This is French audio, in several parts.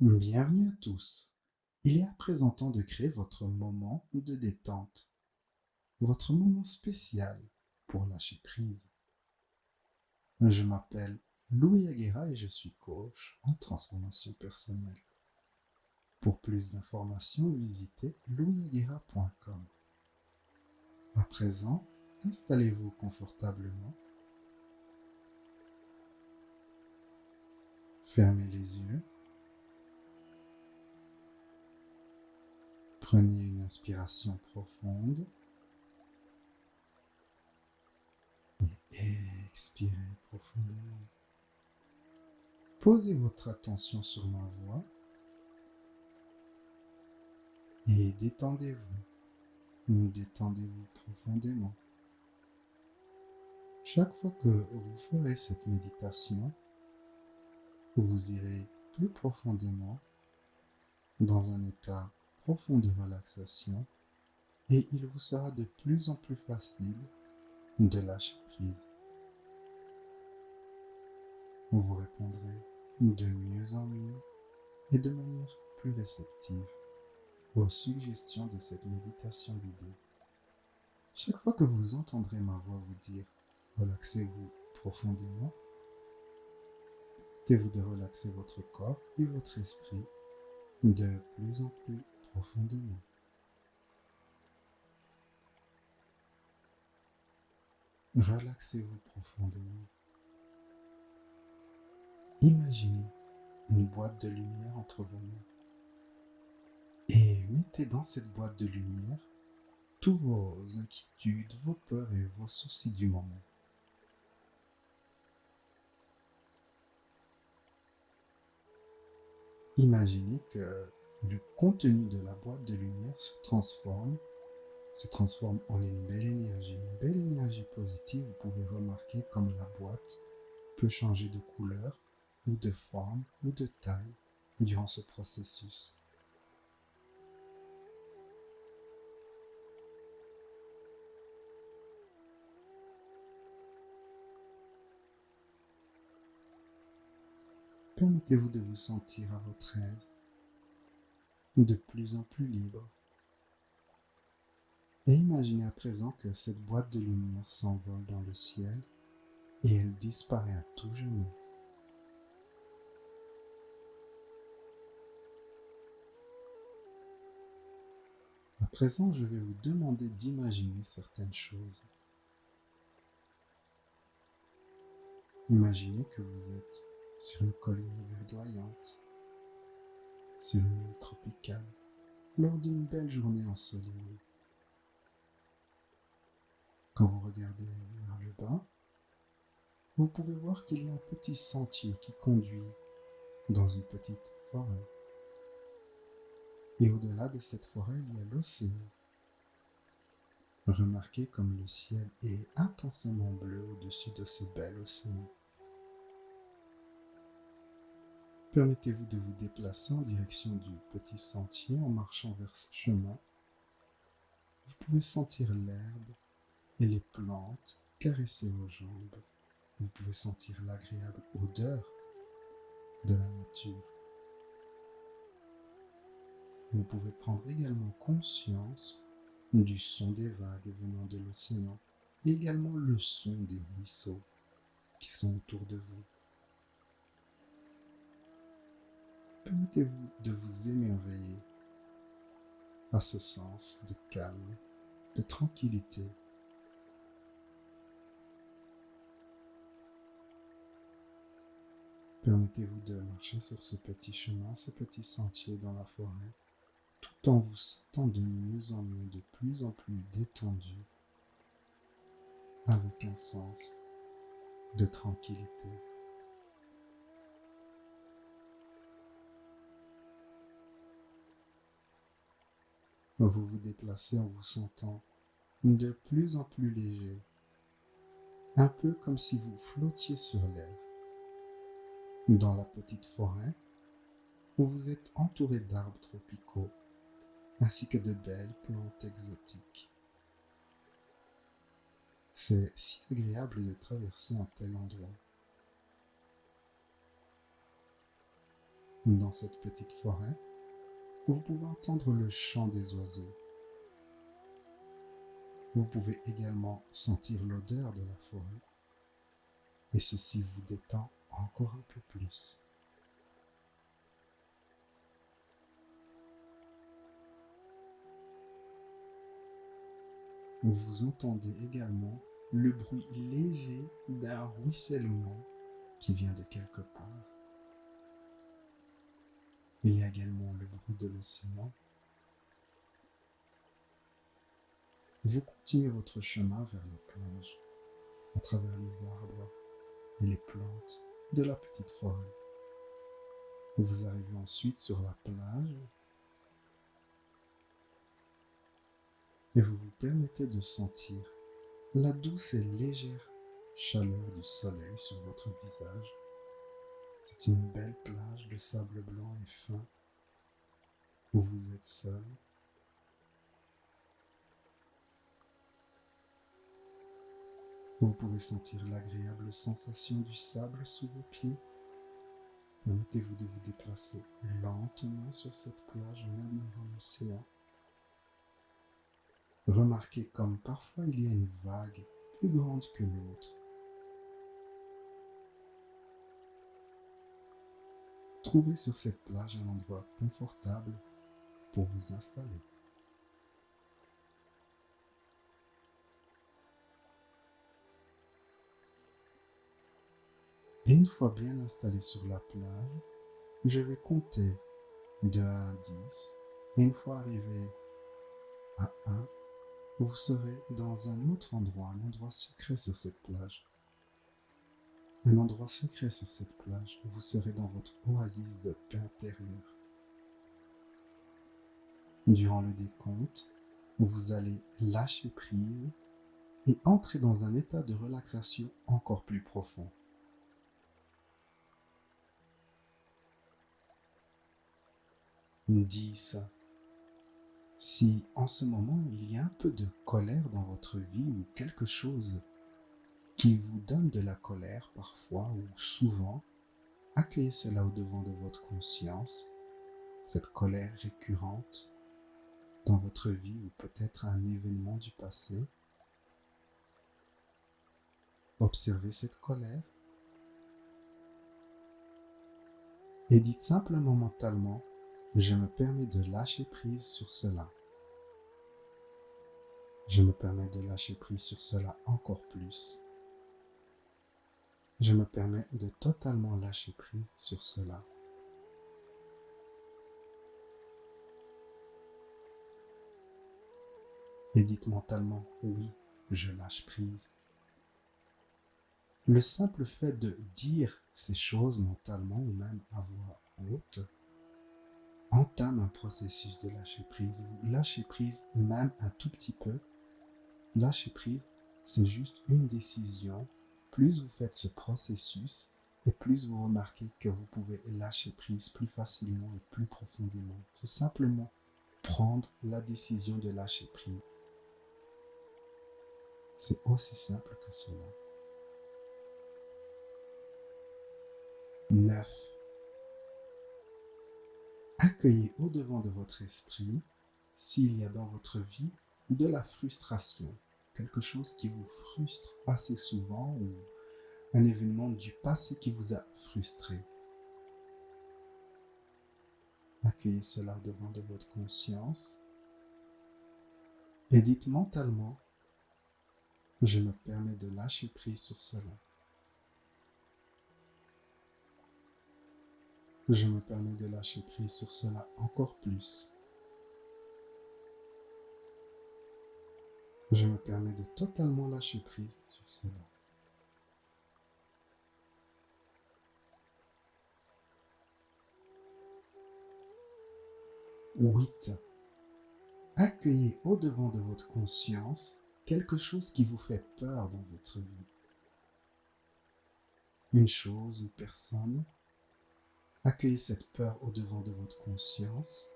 Bienvenue à tous. Il est à présent temps de créer votre moment de détente, votre moment spécial pour lâcher prise. Je m'appelle Louis Aguera et je suis coach en transformation personnelle. Pour plus d'informations, visitez louisaguera.com. À présent, installez-vous confortablement, fermez les yeux, prenez une inspiration profonde et expirez profondément. Posez votre attention sur ma voix et détendez-vous. Détendez-vous profondément. Chaque fois que vous ferez cette méditation, vous irez plus profondément dans un état profond de relaxation et il vous sera de plus en plus facile de lâcher prise. Vous répondrez de mieux en mieux et de manière plus réceptive aux suggestions de cette méditation guidée. Chaque fois que vous entendrez ma voix vous dire « Relaxez-vous profondément », permettez-vous de relaxer votre corps et votre esprit de plus en plus profondément. Relaxez-vous profondément. Imaginez une boîte de lumière entre vos mains et mettez dans cette boîte de lumière tous vos inquiétudes, vos peurs et vos soucis du moment. Imaginez que le contenu de la boîte de lumière se transforme en une belle énergie positive. Vous pouvez remarquer comme la boîte peut changer de couleur ou de forme ou de taille durant ce processus. Permettez-vous de vous sentir à votre aise, de plus en plus libre. Et imaginez à présent que cette boîte de lumière s'envole dans le ciel et elle disparaît à tout jamais. À présent, je vais vous demander d'imaginer certaines choses. Imaginez que vous êtes sur une colline verdoyante, sur une île tropicale, lors d'une belle journée ensoleillée. Quand vous regardez vers le bas, vous pouvez voir qu'il y a un petit sentier qui conduit dans une petite forêt. Et au-delà de cette forêt, il y a l'océan. Remarquez comme le ciel est intensément bleu au-dessus de ce bel océan. Permettez-vous de vous déplacer en direction du petit sentier en marchant vers ce chemin. Vous pouvez sentir l'herbe et les plantes caresser vos jambes. Vous pouvez sentir l'agréable odeur de la nature. Vous pouvez prendre également conscience du son des vagues venant de l'océan et également le son des ruisseaux qui sont autour de vous. Permettez-vous de vous émerveiller à ce sens de calme, de tranquillité. Permettez-vous de marcher sur ce petit chemin, ce petit sentier dans la forêt, tout en vous sentant de mieux en mieux, de plus en plus détendu, avec un sens de tranquillité. Vous vous déplacez en vous sentant de plus en plus léger, un peu comme si vous flottiez sur l'air. Dans la petite forêt, où vous êtes entouré d'arbres tropicaux, ainsi que de belles plantes exotiques. C'est si agréable de traverser un tel endroit. Dans cette petite forêt, vous pouvez entendre le chant des oiseaux. Vous pouvez également sentir l'odeur de la forêt et ceci vous détend encore un peu plus. Vous entendez également le bruit léger d'un ruissellement qui vient de quelque part. Il y a également le bruit de l'océan. Vous continuez votre chemin vers la plage, à travers les arbres et les plantes de la petite forêt. Vous arrivez ensuite sur la plage et vous vous permettez de sentir la douce et légère chaleur du soleil sur votre visage. C'est une belle plage de sable blanc et fin où vous êtes seul. Vous pouvez sentir l'agréable sensation du sable sous vos pieds. Permettez-vous de vous déplacer lentement sur cette plage en admirant l'océan. Remarquez comme parfois il y a une vague plus grande que l'autre. Trouvez sur cette plage un endroit confortable pour vous installer. Et une fois bien installé sur la plage, je vais compter de 1 à 10. Et une fois arrivé à 1, vous serez dans un autre endroit, un endroit secret sur cette plage. Un endroit secret sur cette plage, vous serez dans votre oasis de paix intérieure. Durant le décompte, vous allez lâcher prise et entrer dans un état de relaxation encore plus profond. 10. Si en ce moment il y a un peu de colère dans votre vie ou quelque chose qui vous donne de la colère parfois ou souvent, accueillez cela au devant de votre conscience, cette colère récurrente dans votre vie ou peut-être un événement du passé. Observez cette colère et dites simplement mentalement, je me permets de lâcher prise sur cela. Je me permets de lâcher prise sur cela encore plus. Je me permets de totalement lâcher prise sur cela. Et dites mentalement, oui, je lâche prise. Le simple fait de dire ces choses mentalement ou même à voix haute entame un processus de lâcher prise. Vous lâchez prise même un tout petit peu. Lâcher prise, c'est juste une décision. Plus vous faites ce processus et plus vous remarquez que vous pouvez lâcher prise plus facilement et plus profondément. Il faut simplement prendre la décision de lâcher prise. C'est aussi simple que cela. 9. Accueillez au-devant de votre esprit s'il y a dans votre vie de la frustration, quelque chose qui vous frustre assez souvent ou un événement du passé qui vous a frustré. Accueillez cela au-devant de votre conscience et dites mentalement, je me permets de lâcher prise sur cela. Je me permets de lâcher prise sur cela encore plus. Je me permets de totalement lâcher prise sur cela. 8. Accueillez au-devant de votre conscience quelque chose qui vous fait peur dans votre vie. Une chose, une personne. Accueillez cette peur au-devant de votre conscience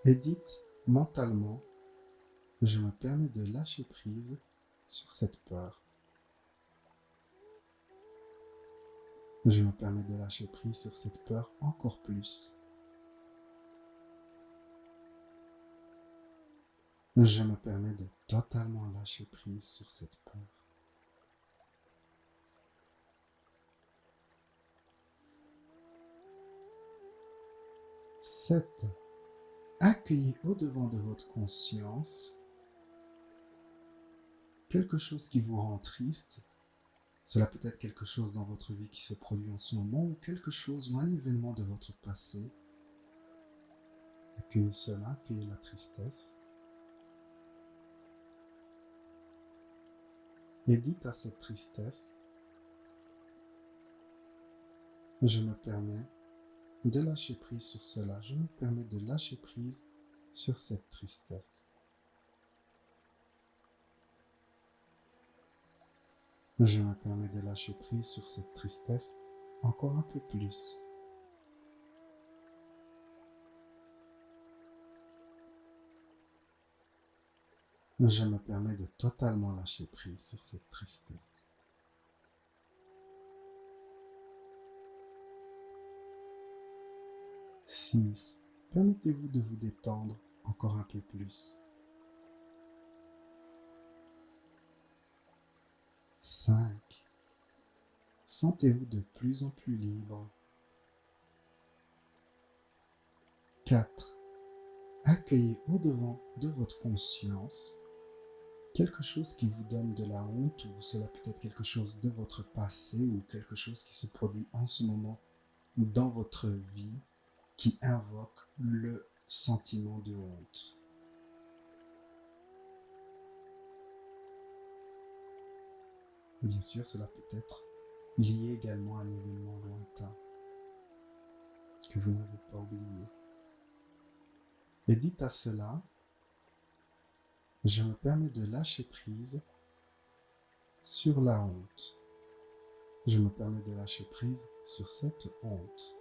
et dites mentalement, je me permets de lâcher prise sur cette peur. Je me permets de lâcher prise sur cette peur encore plus. Je me permets de totalement lâcher prise sur cette peur. 7. Accueillez au-devant de votre conscience quelque chose qui vous rend triste. Cela peut être quelque chose dans votre vie qui se produit en ce moment ou quelque chose ou un événement de votre passé. Accueillez cela, accueillez la tristesse. Et dites à cette tristesse, je me permets de lâcher prise sur cela, je me permets de lâcher prise sur cette tristesse. Je me permets de lâcher prise sur cette tristesse encore un peu plus. Je me permets de totalement lâcher prise sur cette tristesse. 6. Permettez-vous de vous détendre encore un peu plus. 5. Sentez-vous de plus en plus libre. 4. Accueillez au-devant de votre conscience quelque chose qui vous donne de la honte ou cela peut être quelque chose de votre passé ou quelque chose qui se produit en ce moment dans votre vie qui invoque le sentiment de honte. Bien sûr, cela peut être lié également à un événement lointain que vous n'avez pas oublié. Et dites à cela, je me permets de lâcher prise sur la honte. Je me permets de lâcher prise sur cette honte.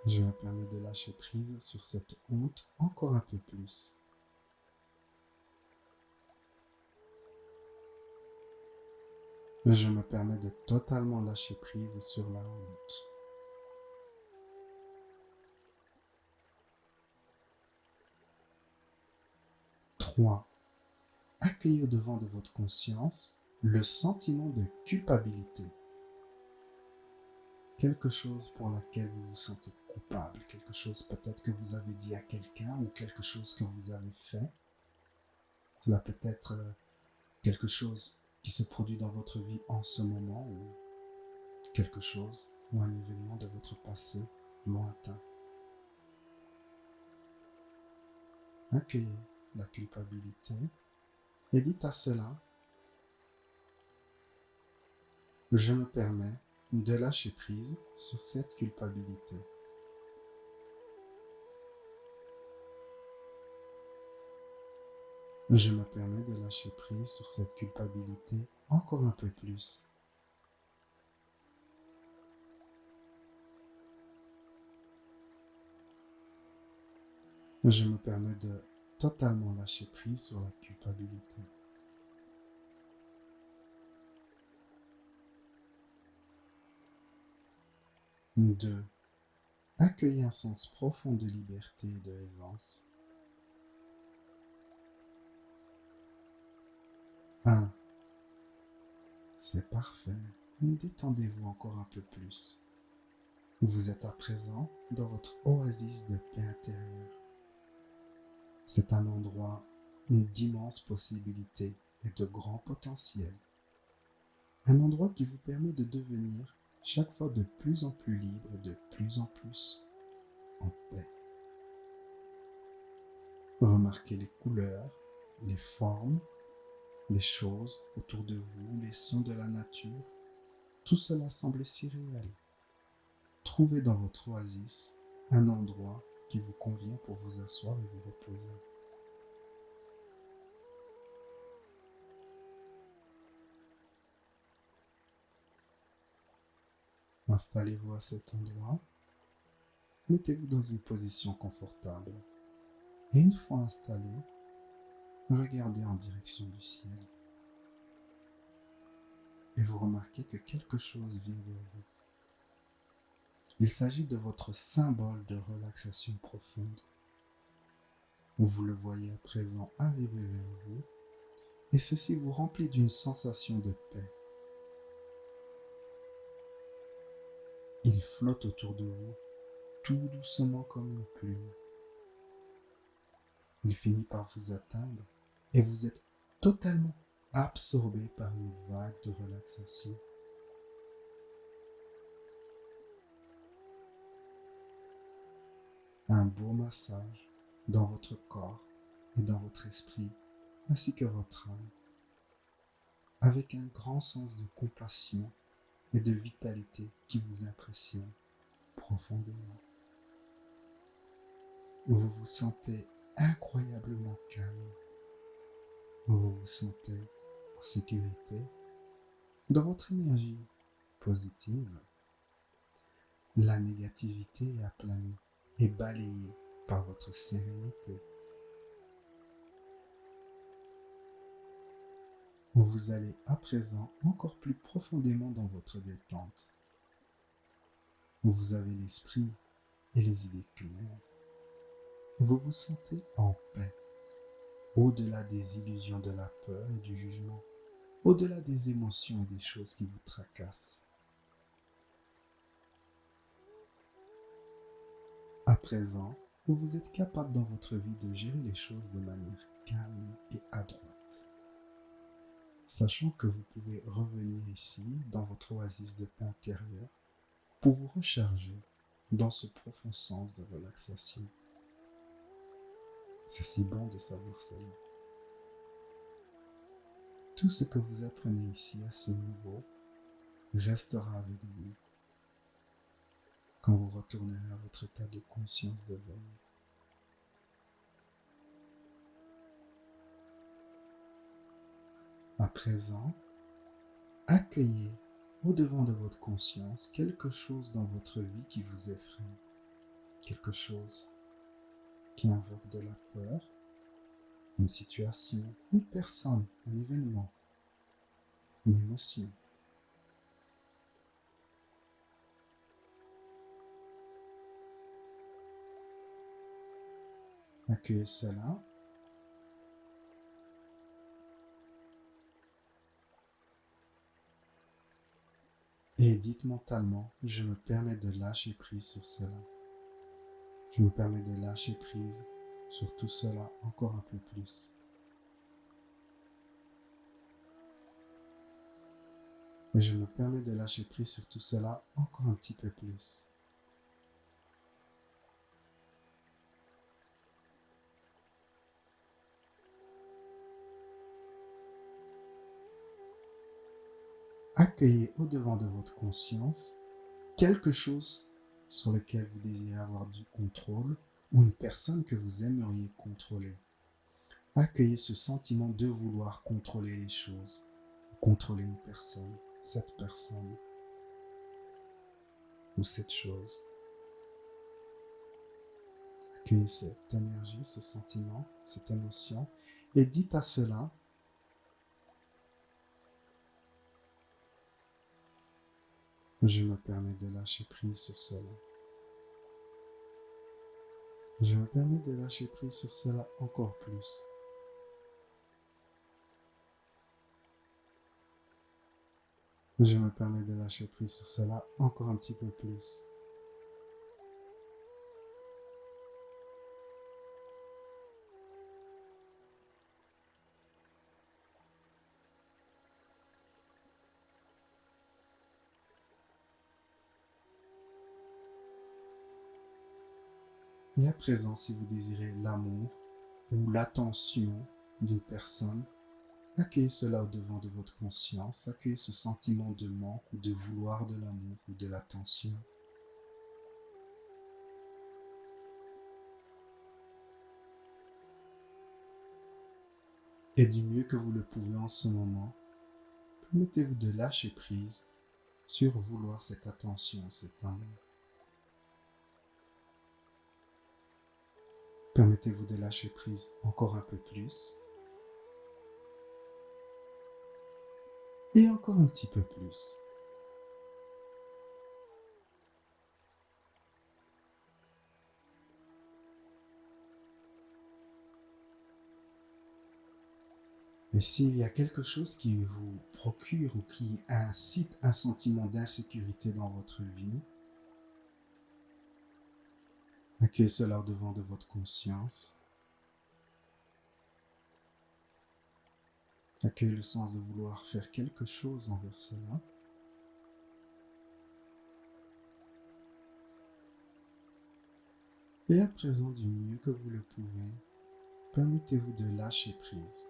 Je me permets de lâcher prise sur cette honte encore un peu plus. Je me permets de totalement lâcher prise sur la honte. 3. Accueillez au-devant de votre conscience le sentiment de culpabilité. Quelque chose pour laquelle vous vous sentez coupable, quelque chose peut-être que vous avez dit à quelqu'un ou quelque chose que vous avez fait. Cela peut être quelque chose qui se produit dans votre vie en ce moment ou quelque chose ou un événement de votre passé lointain. Accueillez la culpabilité et dites à cela, je me permets de lâcher prise sur cette culpabilité. Je me permets de lâcher prise sur cette culpabilité encore un peu plus. Je me permets de totalement lâcher prise sur la culpabilité. 2. Accueillez un sens profond de liberté et de aisance. 1. C'est parfait. Détendez-vous encore un peu plus. Vous êtes à présent dans votre oasis de paix intérieure. C'est un endroit d'immenses possibilités et de grands potentiels. Un endroit qui vous permet de devenir chaque fois de plus en plus libre et de plus en plus en paix. Remarquez les couleurs, les formes, les choses autour de vous, les sons de la nature. Tout cela semble si réel. Trouvez dans votre oasis un endroit qui vous convient pour vous asseoir et vous reposer. Installez-vous à cet endroit. Mettez-vous dans une position confortable. Et une fois installé, regardez en direction du ciel. et vous remarquez que quelque chose vient vers vous. Il s'agit de votre symbole de relaxation profonde. Vous le voyez à présent arriver vers vous et ceci vous remplit d'une sensation de paix. Il flotte autour de vous, tout doucement comme une plume. Il finit par vous atteindre et vous êtes totalement absorbé par une vague de relaxation. Un beau massage dans votre corps et dans votre esprit, ainsi que votre âme, avec un grand sens de compassion et de vitalité qui vous impressionne profondément. Vous vous sentez incroyablement calme, vous vous sentez en sécurité, dans votre énergie positive. La négativité est aplanie et balayée par votre sérénité. Vous allez à présent encore plus profondément dans votre détente. Vous avez l'esprit et les idées claires. Vous vous sentez en paix, au-delà des illusions de la peur et du jugement, au-delà des émotions et des choses qui vous tracassent. À présent, vous êtes capable dans votre vie de gérer les choses de manière calme et adroite, sachant que vous pouvez revenir ici, dans votre oasis de paix intérieure, pour vous recharger dans ce profond sens de relaxation. C'est si bon de savoir cela. Tout ce que vous apprenez ici à ce niveau restera avec vous quand vous retournerez à votre état de conscience de veille. À présent, accueillez au-devant de votre conscience quelque chose dans votre vie qui vous effraie, quelque chose qui invoque de la peur, une situation, une personne, un événement, une émotion. Accueillez cela et dites mentalement, je me permets de lâcher prise sur cela. Je me permets de lâcher prise sur tout cela encore un peu plus. Et je me permets de lâcher prise sur tout cela encore un petit peu plus. Accueillez au-devant de votre conscience quelque chose sur lequel vous désirez avoir du contrôle ou une personne que vous aimeriez contrôler. Accueillez ce sentiment de vouloir contrôler les choses, contrôler une personne, cette personne ou cette chose. Accueillez cette énergie, ce sentiment, cette émotion et dites à cela: je me permets de lâcher prise sur cela. Je me permets de lâcher prise sur cela encore plus. Je me permets de lâcher prise sur cela encore un petit peu plus. Et à présent, si vous désirez l'amour ou l'attention d'une personne, accueillez cela au-devant de votre conscience, accueillez ce sentiment de manque ou de vouloir de l'amour ou de l'attention. Et du mieux que vous le pouvez en ce moment, permettez-vous de lâcher prise sur vouloir cette attention, cet amour. Permettez-vous de lâcher prise encore un peu plus. Et encore un petit peu plus. Et s'il y a quelque chose qui vous procure ou qui incite un sentiment d'insécurité dans votre vie, accueillez cela au devant de votre conscience. Accueillez le sens de vouloir faire quelque chose envers cela. Et à présent, du mieux que vous le pouvez, permettez-vous de lâcher prise.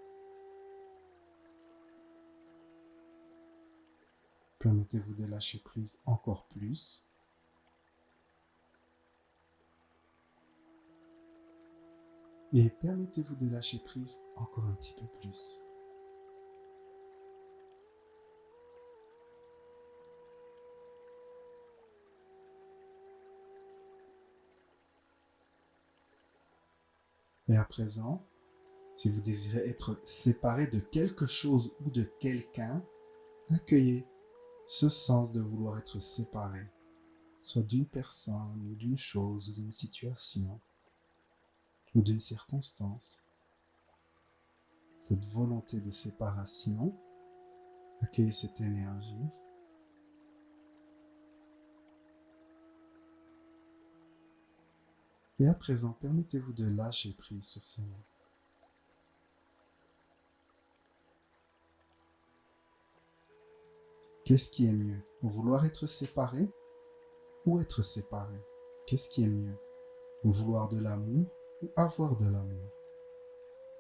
Permettez-vous de lâcher prise encore plus. Et permettez-vous de lâcher prise encore un petit peu plus. Et à présent, si vous désirez être séparé de quelque chose ou de quelqu'un, accueillez ce sens de vouloir être séparé, soit d'une personne ou d'une chose ou d'une situation ou d'une circonstance. Cette volonté de séparation, accueillez cette énergie. Et à présent, permettez-vous de lâcher prise sur cela. Qu'est-ce qui est mieux? Vouloir être séparé ou être séparé? Qu'est-ce qui est mieux? Vouloir de l'amour ou avoir de l'amour?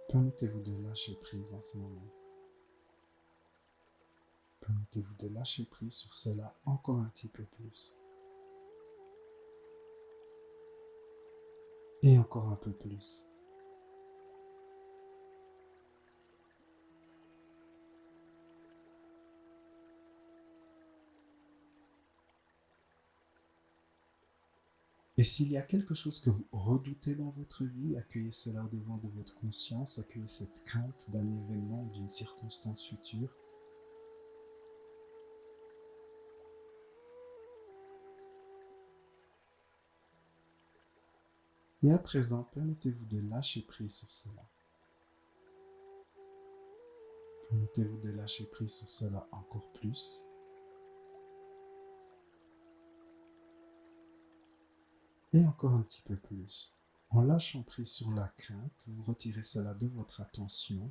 Permettez-vous de lâcher prise en ce moment. Permettez-vous de lâcher prise sur cela encore un petit peu plus. Et encore un peu plus. Et s'il y a quelque chose que vous redoutez dans votre vie, accueillez cela devant de votre conscience, accueillez cette crainte d'un événement, d'une circonstance future. Et à présent, permettez-vous de lâcher prise sur cela. Permettez-vous de lâcher prise sur cela encore plus. Et encore un petit peu plus. En lâchant prise sur la crainte, vous retirez cela de votre attention.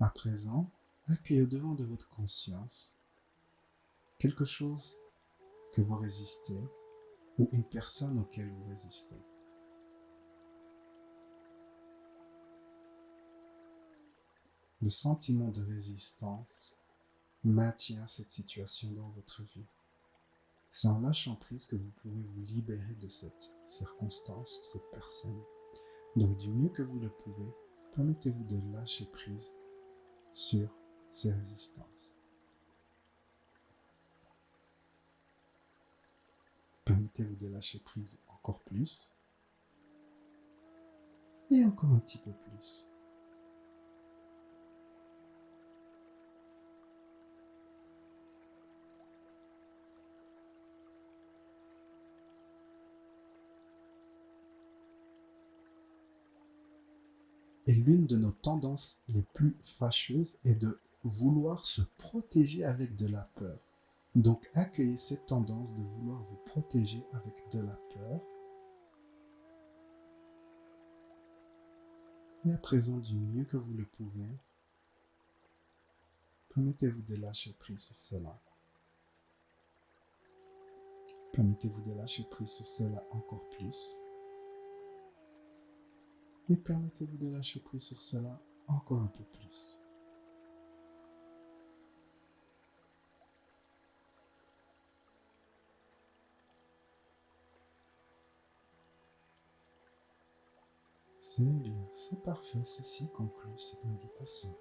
À présent, accueillez au-devant de votre conscience quelque chose que vous résistez ou une personne auquel vous résistez. Le sentiment de résistance maintient cette situation dans votre vie. C'est en lâchant prise que vous pouvez vous libérer de cette circonstance ou cette personne. Donc du mieux que vous le pouvez, permettez-vous de lâcher prise sur ces résistances. Permettez-vous de lâcher prise encore plus. Et encore un petit peu plus. Et l'une de nos tendances les plus fâcheuses est de vouloir se protéger avec de la peur. Donc accueillez cette tendance de vouloir vous protéger avec de la peur. Et à présent, du mieux que vous le pouvez, permettez-vous de lâcher prise sur cela. Permettez-vous de lâcher prise sur cela encore plus. Et permettez-vous de lâcher prise sur cela encore un peu plus. C'est bien, c'est parfait, ceci conclut cette méditation.